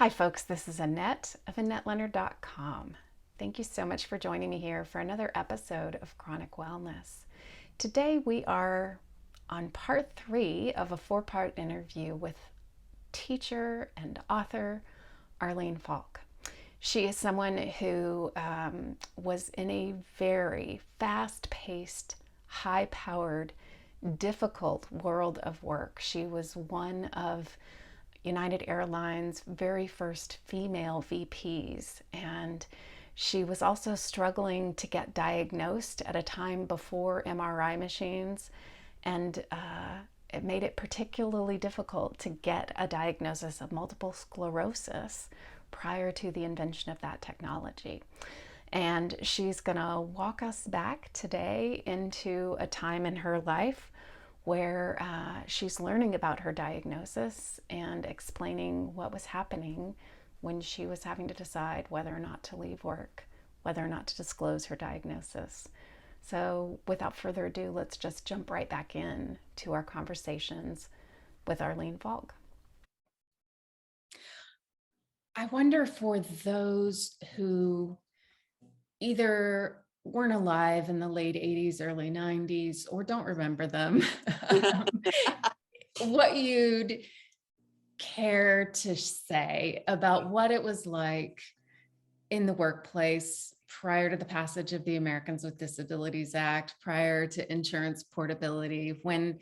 Hi folks, this is Annette of AnnetteLeonard.com. Thank you so much for joining me here for another episode of Chronic Wellness. Today we are on part 3 of a 4-part interview with teacher and author Arlene Faulk. She is someone who was in a very fast-paced, high-powered, difficult world of work. She was one of United Airlines' very first female VPs, and she was also struggling to get diagnosed at a time before MRI machines, and it made it particularly difficult to get a diagnosis of multiple sclerosis prior to the invention of that technology. And she's going to walk us back today into a time in her life where she's learning about her diagnosis and explaining what was happening when she was having to decide whether or not to leave work, whether or not to disclose her diagnosis. So without further ado, let's just jump right back in to our conversations with Arlene Faulk. I wonder, for those who either weren't alive in the late 80s, early 90s, or don't remember them, what you'd care to say about what it was like in the workplace prior to the passage of the Americans with Disabilities Act, prior to insurance portability, when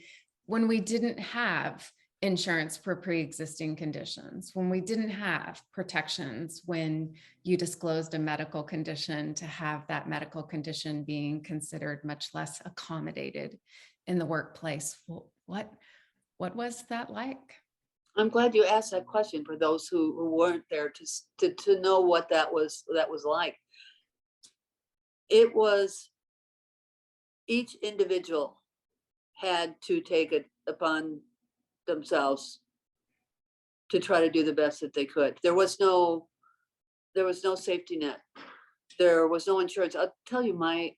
we didn't have insurance for pre-existing conditions, when we didn't have protections when you disclosed a medical condition, to have that medical condition being considered much less accommodated in the workplace. What was that like? I'm glad you asked that question for those who weren't there to know what that was like. It was, each individual had to take it upon themselves to try to do the best that they could. There was no safety net. There was no insurance. I'll tell you my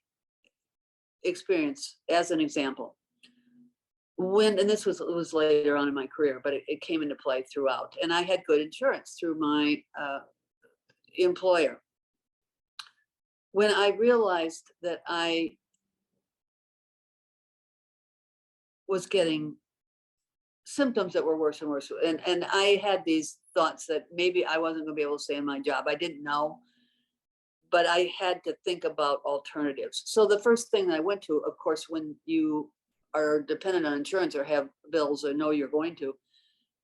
experience as an example. And this was later on in my career, but it came into play throughout. And I had good insurance through my employer. When I realized that I was getting symptoms that were worse and worse, and I had these thoughts that maybe I wasn't going to be able to stay in my job. I didn't know, but I had to think about alternatives. So the first thing I went to, of course, when you are dependent on insurance or have bills or know you're going to,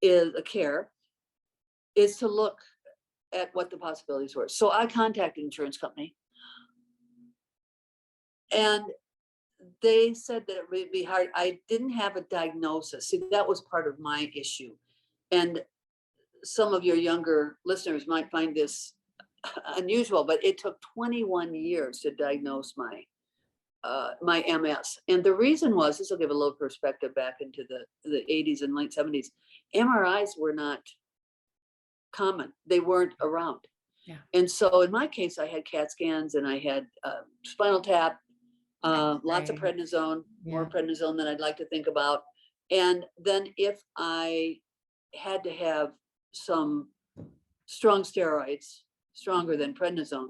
is to look at what the possibilities were. So I contacted an insurance company, and they said that it would be hard. I didn't have a diagnosis. See, that was part of my issue. And some of your younger listeners might find this unusual, but it took 21 years to diagnose my MS. And the reason was, this will give a little perspective back into the 80s and late 70s, MRIs were not common. They weren't around. Yeah. And so in my case, I had CAT scans and I had spinal tap, lots of prednisone, more prednisone than I'd like to think about. And then if I had to have some strong steroids, stronger than prednisone,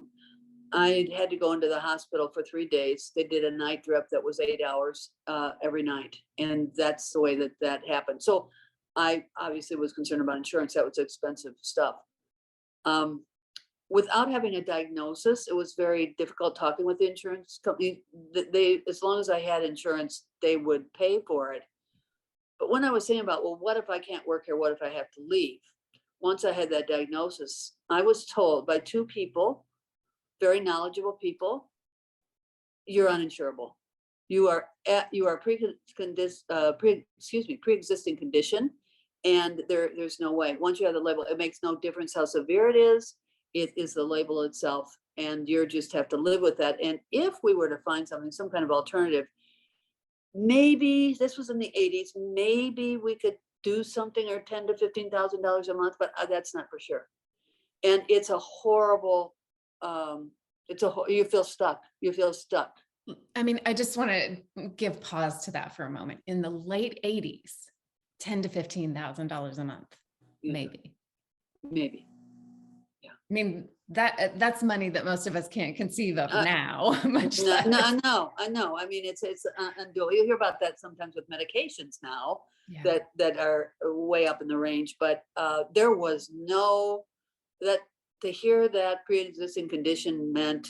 I had to go into the hospital for 3 days. They did a night drip that was 8 hours every night. And that's the way that happened. So I obviously was concerned about insurance. That was expensive stuff. Without having a diagnosis, it was very difficult talking with the insurance company. They, as long as I had insurance, they would pay for it. But when I was saying about, well, what if I can't work here? What if I have to leave? Once I had that diagnosis, I was told by 2 people, very knowledgeable people, you're uninsurable. You are pre-existing condition, and there's no way. Once you have the label, it makes no difference how severe it is. It is the label itself, and you just have to live with that. And if we were to find something, some kind of alternative, maybe, this was in the 80s, maybe we could do something, or $10,000 to $15,000 a month, but that's not for sure. And it's a horrible, you feel stuck. I mean, I just want to give pause to that for a moment. In the late 80s, $10,000 to $15,000 a month, Yeah. maybe. I mean, that's money that most of us can't conceive of Uh, now, much No, no, less. I know. I mean, it's undoable. You hear about that sometimes with medications now Yeah. that are way up in the range, but there was no that to hear that pre-existing condition meant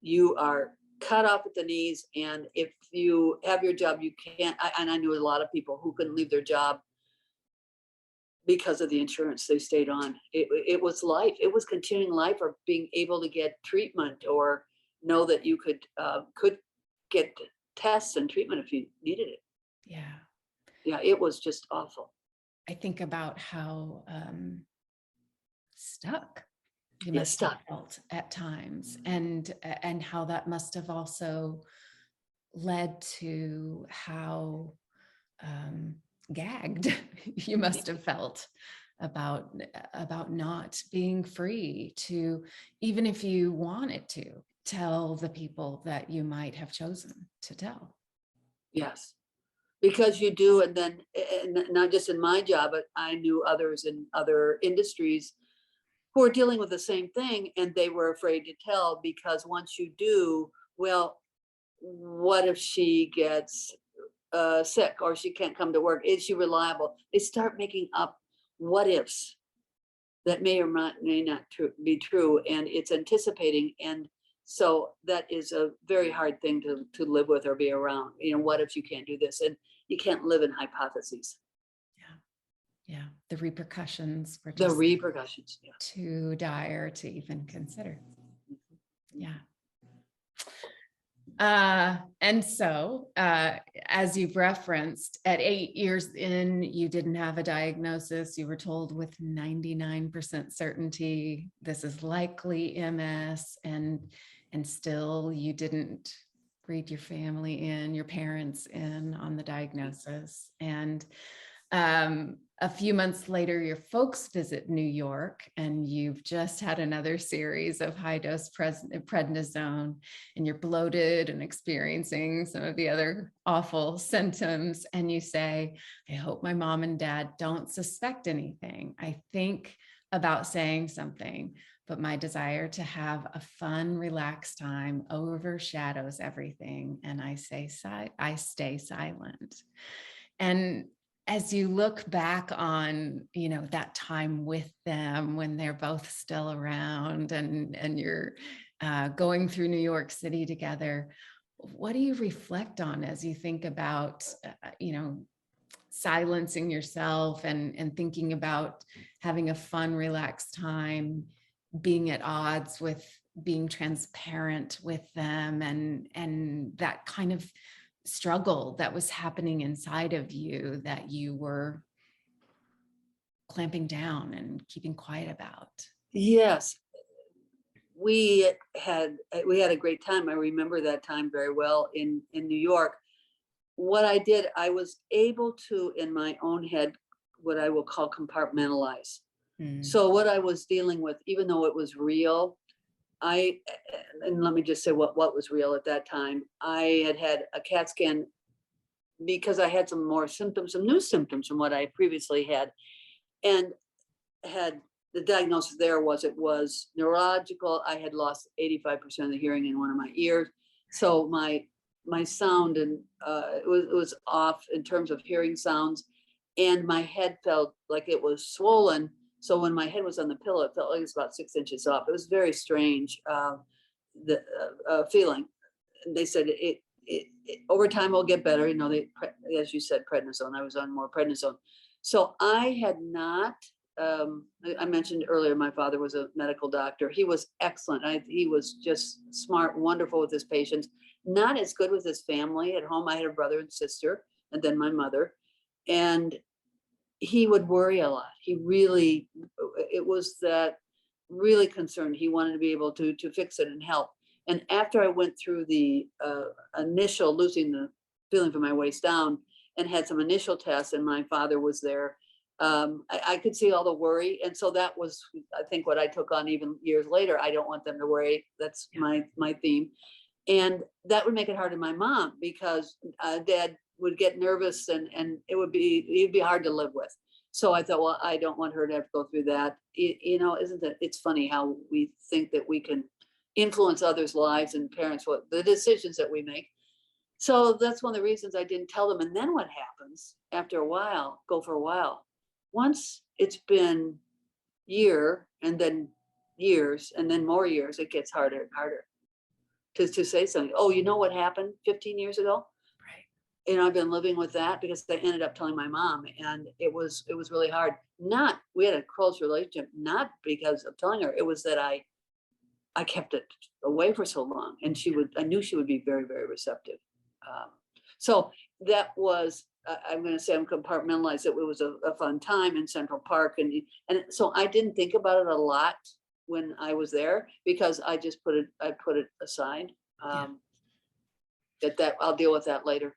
you are cut off at the knees, and if you have your job, you can't. And I knew a lot of people who couldn't leave their job because of the insurance they stayed on. It was life. It was continuing life, or being able to get treatment, or know that you could get tests and treatment if you needed it. Yeah. Yeah, it was just awful. I think about how stuck you Yeah, must have stuck. felt at times, and how that must have also led to how gagged you must have felt about not being free to, even if you wanted to, tell the people that you might have chosen to tell. Yes, because you do, and then and not just in my job, but I knew others in other industries who are dealing with the same thing, and they were afraid to tell, because once you do, well, what if she gets sick, or she can't come to work? Is she reliable? They start making up what ifs that may or may not be true, and it's anticipating. And so that is a very hard thing to live with or be around. What if you can't do this? And you can't live in hypotheses. Yeah, the repercussions were The just repercussions. Yeah. too dire to even consider. Yeah. And so, as you've referenced, at 8 years in, you didn't have a diagnosis. You were told with 99% certainty, this is likely MS, and still you didn't read your family in, your parents in on the diagnosis. And a few months later, your folks visit New York, and you've just had another series of high-dose prednisone, and you're bloated and experiencing some of the other awful symptoms. And you say, I hope my mom and dad don't suspect anything. I think about saying something, but my desire to have a fun, relaxed time overshadows everything. And I stay silent. And as you look back on, that time with them when they're both still around, and you're going through New York City together, what do you reflect on as you think about, silencing yourself and thinking about having a fun, relaxed time, being at odds with being transparent with them, and that kind of struggle that was happening inside of you that you were clamping down and keeping quiet about? Yes, we had a great time. I remember that time very well in New York. What I did, I was able to, in my own head, what I will call compartmentalize. So what I was dealing with, even though it was real, and let me just say what was real at that time. I had a CAT scan because I had some more symptoms, some new symptoms from what I previously had, and had the diagnosis there was it was neurological. I had lost 85% of the hearing in one of my ears, so my sound and it was off in terms of hearing sounds, and my head felt like it was swollen. So when my head was on the pillow, it felt like it was about 6 inches off. It was very strange, the feeling. And they said it over time will get better. As you said, prednisone. I was on more prednisone. So I had not. I mentioned earlier, my father was a medical doctor. He was excellent. He was just smart, wonderful with his patients. Not as good with his family at home. I had a brother and sister, and then my mother, and he would worry a lot. It was that really concerned. He wanted to be able to fix it and help. And after I went through the initial losing the feeling from my waist down and had some initial tests, and my father was there, I could see all the worry. And so that was, I think, what I took on even years later. I don't want them to worry. That's my theme. And that would make it hard on my mom, because Dad would get nervous, and he'd be hard to live with. So I thought, well, I don't want her to have to go through that. Isn't it? It's funny how we think that we can influence others' lives and parents, what the decisions that we make. So that's one of the reasons I didn't tell them. And then what happens after a while, go for a while. Once it's been year and then years and then more years, it gets harder and harder to say something. Oh, you know what happened 15 years ago? Right. And I've been living with that because I ended up telling my mom, and it was really hard. We had a close relationship, not because of telling her. It was that I kept it away for so long, and I knew she would be very, very receptive. So that was, I'm going to say I'm compartmentalized. It was a fun time in Central Park. And so I didn't think about it a lot when I was there because I just put it aside. That I'll deal with that later.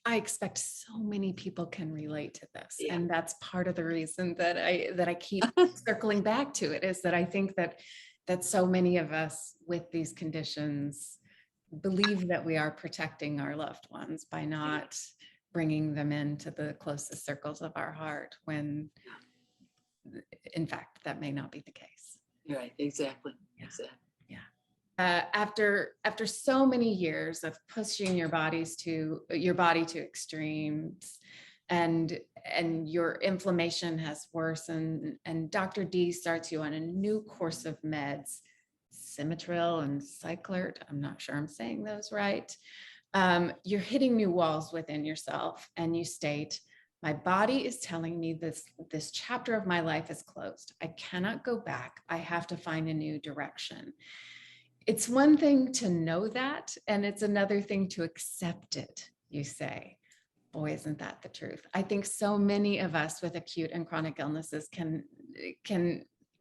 I expect so many people can relate to this. Yeah. And that's part of the reason that I keep circling back to it, is that I think that so many of us with these conditions believe that we are protecting our loved ones by not bringing them into the closest circles of our heart, when in fact that may not be the case. Right, exactly. Yeah. Exactly. After so many years of pushing your body to extremes, and your inflammation has worsened, and Dr. D starts you on a new course of meds, Symmetril and Cyclert, I'm not sure I'm saying those right. You're hitting new walls within yourself, and you state, my body is telling me this chapter of my life is closed. I cannot go back. I have to find a new direction. It's one thing to know that, and it's another thing to accept it, you say. Boy, isn't that the truth? I think so many of us with acute and chronic illnesses can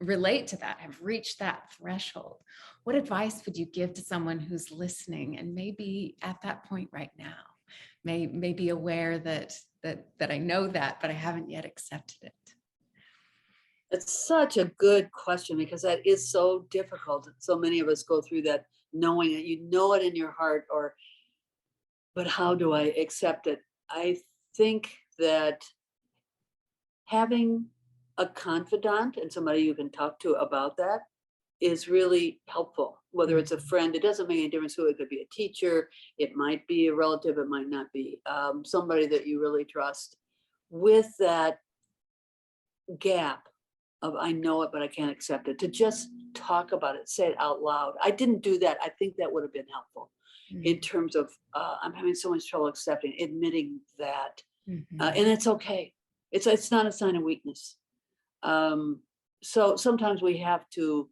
relate to that, have reached that threshold. What advice would you give to someone who's listening and maybe at that point right now, may be aware that I know that, but I haven't yet accepted it? It's such a good question, because that is so difficult. So many of us go through that, knowing it, it in your heart, but how do I accept it? I think that having a confidant and somebody you can talk to about that is really helpful. Whether it's a friend, it doesn't make any difference who. It could be a teacher, it might be a relative, it might not be. Somebody that you really trust, with that gap of I know it, but I can't accept it, to just talk about it, say it out loud. I didn't do that. I think that would have been helpful in terms of I'm having so much trouble admitting that. And it's okay. It's not a sign of weakness. So sometimes we have to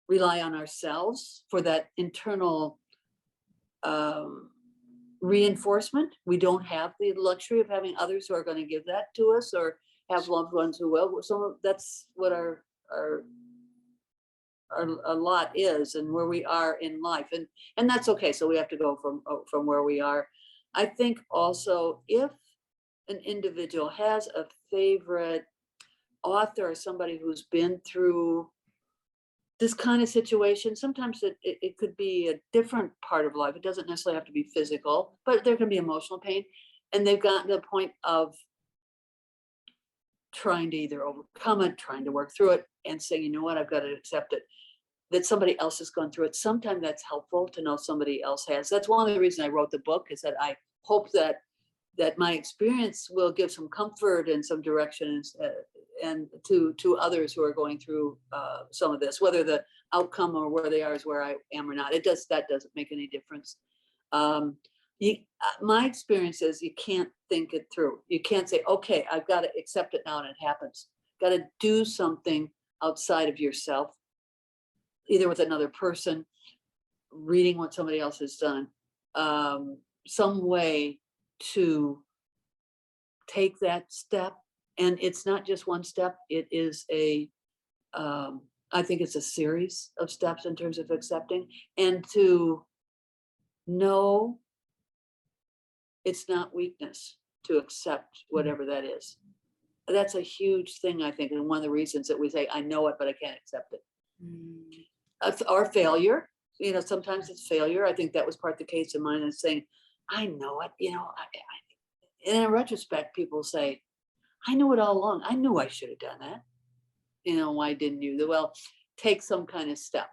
rely on ourselves for that internal reinforcement. We don't have the luxury of having others who are going to give that to us, or have loved ones who will. So that's what our lot is, and where we are in life, and that's okay. So we have to go from where we are. I think also, if an individual has a favorite author or somebody who's been through this kind of situation, sometimes it could be a different part of life. It doesn't necessarily have to be physical, but there can be emotional pain, and they've gotten to the point of trying to either overcome it, trying to work through it, and saying, you know what, I've got to accept it, that somebody else has gone through it. Sometimes that's helpful to know somebody else has. That's one of the reasons I wrote the book, is that I hope that my experience will give some comfort and some direction, and to others who are going through some of this, whether the outcome or where they are is where I am or not. That doesn't make any difference. My experience is, you can't think it through. You can't say, okay, I've got to accept it now, and it happens. Got to do something outside of yourself, either with another person, reading what somebody else has done, some way to take that step. And it's not just one step. It is I think it's a series of steps in terms of accepting, and to know it's not weakness to accept whatever that is. That's a huge thing, I think, and one of the reasons that we say, I know it, but I can't accept it. Or failure, sometimes it's failure. I think that was part of the case of mine, is saying, I know it, and in retrospect, people say, I knew it all along. I knew I should have done that. Why didn't you? Well, take some kind of step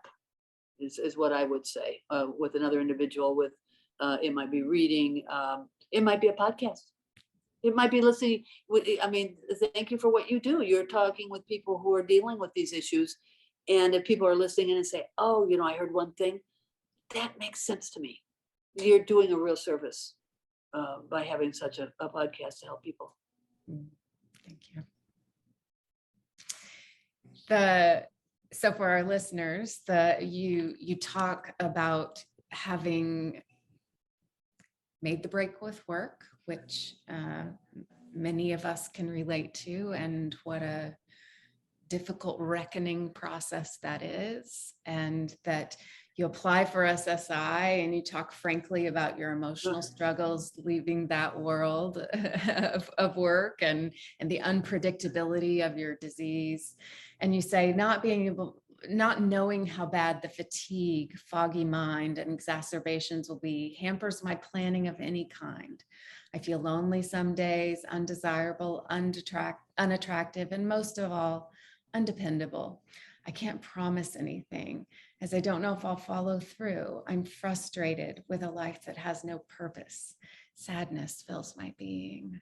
is what I would say with another individual. With it might be reading, it might be a podcast, it might be listening. I mean, thank you for what you do. You're talking with people who are dealing with these issues, and if people are listening in and say, "Oh, I heard one thing that makes sense to me," you're doing a real service by having such a podcast to help people. Thank you. So for our listeners, you talk about having made the break with work, which many of us can relate to, and what a difficult reckoning process that is, and that you apply for SSI and you talk frankly about your emotional struggles leaving that world of work and the unpredictability of your disease. And you say not knowing how bad the fatigue, foggy mind, and exacerbations will be hampers my planning of any kind. I feel lonely some days, undesirable, unattractive, and most of all, undependable. I can't promise anything, as I don't know if I'll follow through. I'm frustrated with a life that has no purpose. Sadness fills my being.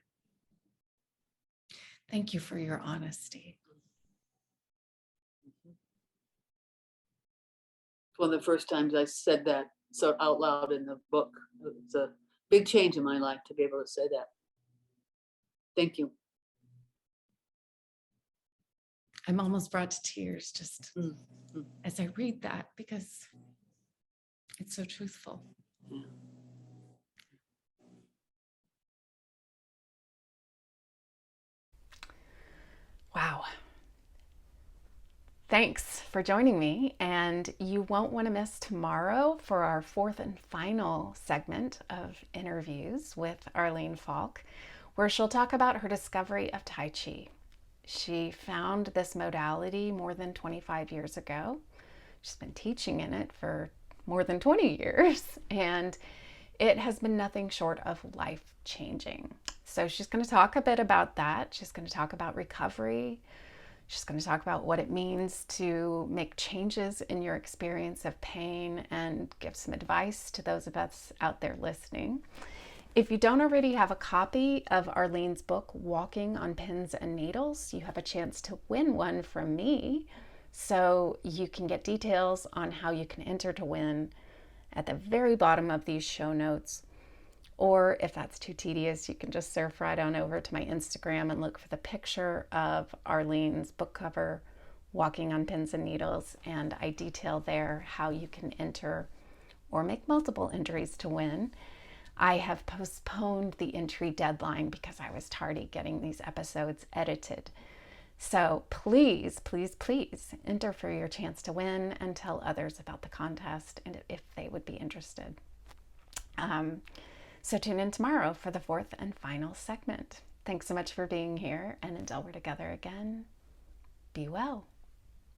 Thank you for your honesty. One of the first times I said that so out loud in the book. It's a big change in my life to be able to say that. Thank you. I'm almost brought to tears just as I read that, because it's so truthful. Yeah. Wow. Thanks for joining me, and you won't want to miss tomorrow for our fourth and final segment of interviews with Arlene Faulk, where she'll talk about her discovery of Tai Chi. She found this modality more than 25 years ago. She's been teaching in it for more than 20 years, and it has been nothing short of life-changing. So she's going to talk a bit about that. She's going to talk about recovery. She's going to talk about what it means to make changes in your experience of pain and give some advice to those of us out there listening. If you don't already have a copy of Arlene's book, Walking on Pins and Needles, you have a chance to win one from me. So you can get details on how you can enter to win at the very bottom of these show notes. Or if that's too tedious, you can just surf right on over to my Instagram and look for the picture of Arlene's book cover, Walking on Pins and Needles, and I detail there how you can enter or make multiple entries to win. I have postponed the entry deadline because I was tardy getting these episodes edited. So please, please, please enter for your chance to win and tell others about the contest and if they would be interested. So tune in tomorrow for the fourth and final segment. Thanks so much for being here, and until we're together again, be well.